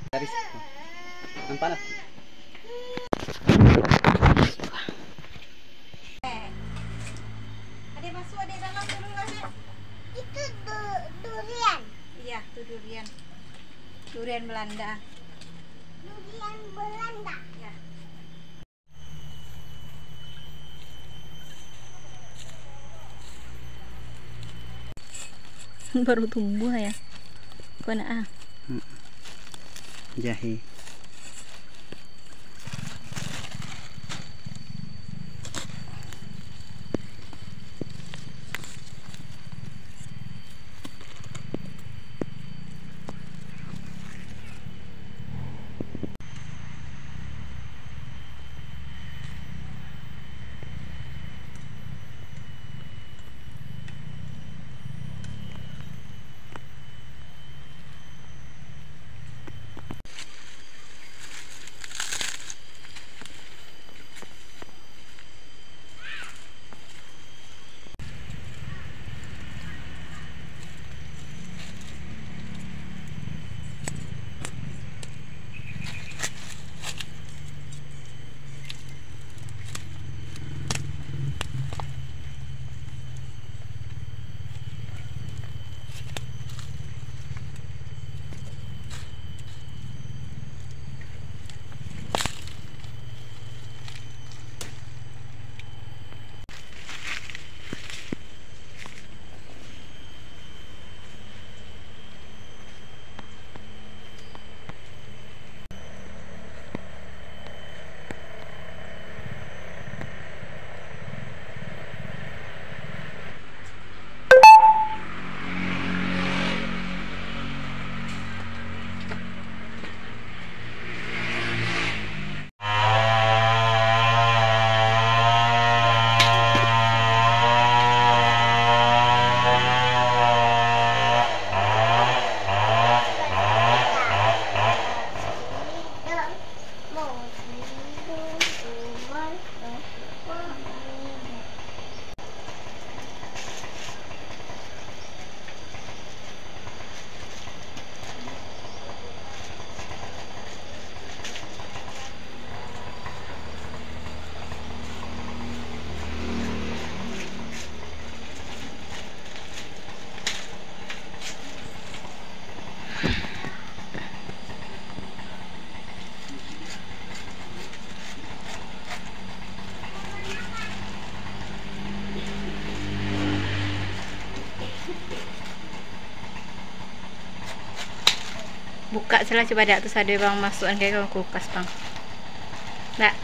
Garis. Ang panas. Ada masuk ada dalam dulu lah. Itu durian. Iya, itu durian. Durian Belanda. Durian Belanda. Ya. Baru tumbuh ya. Kena Jahe. buka salah coba dak terus ada bang masukan kayak ke kulkas bang. Nggak.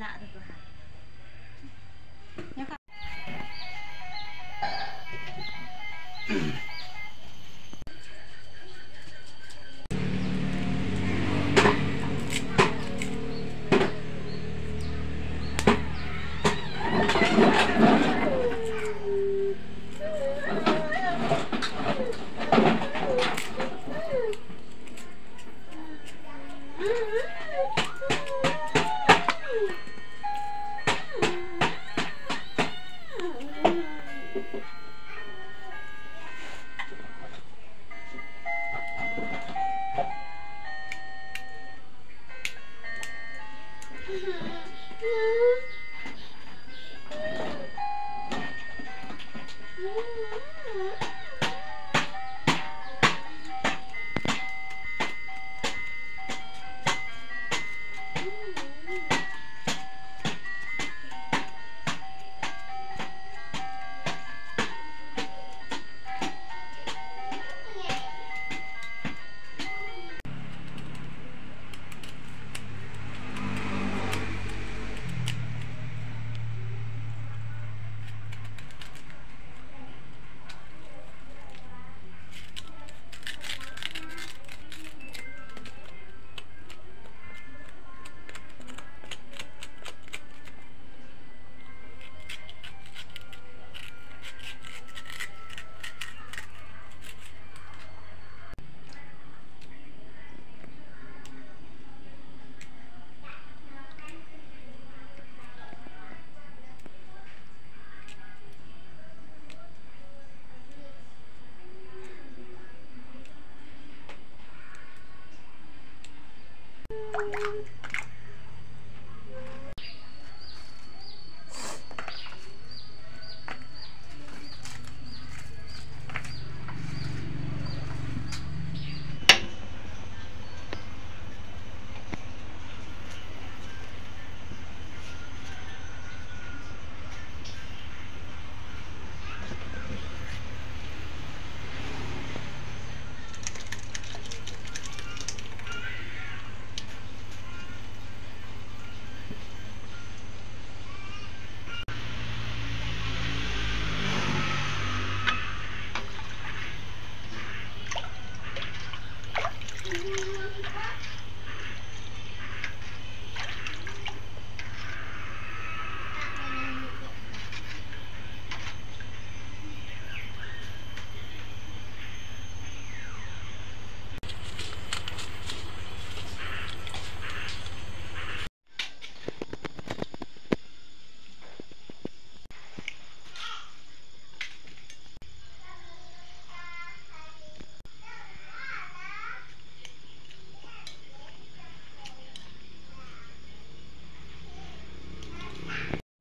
nak tu Tuhan. Ya kan?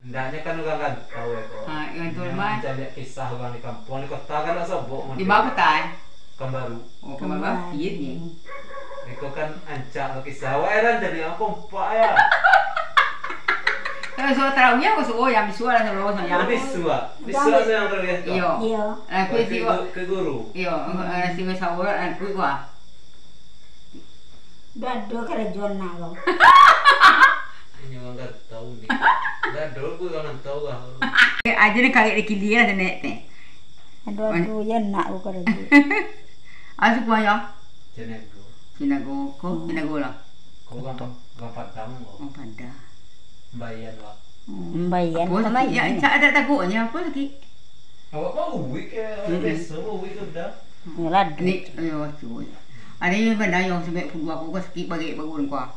Hendaknya kan orang kan tahu ya kok. Yang tu rumah. Jadi kisah orang di kampung di kota kan tak sobok. Di bawah petai. Kambaru. Oh, kemana? Iya ni. Itu kan ancak kisah. Wah, kan jadi apa pak ya? Kalau soal terawih aku suruh yang bisual lah sebelum saya. Bisual saya yang terlihat. Iyo. Iya. Aku itu ke guru. Iyo. Si mesawur aku gua. Dado kerajaan nago. Ini orang tak tahu ni. Dah dulu pun orang tahu lah. Aja ni kali dikili lah senek teh. Aduh ya nak aku kerajaan. Asu kuah ya. Jenego. Sinago, kok sinago lah. Kau kan Padang kok. Oh pada. Bayan lah. Bayan Apa sama lagi? Ya, ada takutnya apa lagi? Awak mau uwi ke? Besok uwi ke dah? Ngelad. Ni, ayo cuy. Ada yang benda yang sebab kedua aku sakit bagi bangun kuah.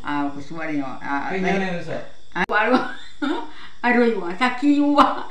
Aku suara ni. Kau ni Ustaz. Aduh, aduh, sakit juga.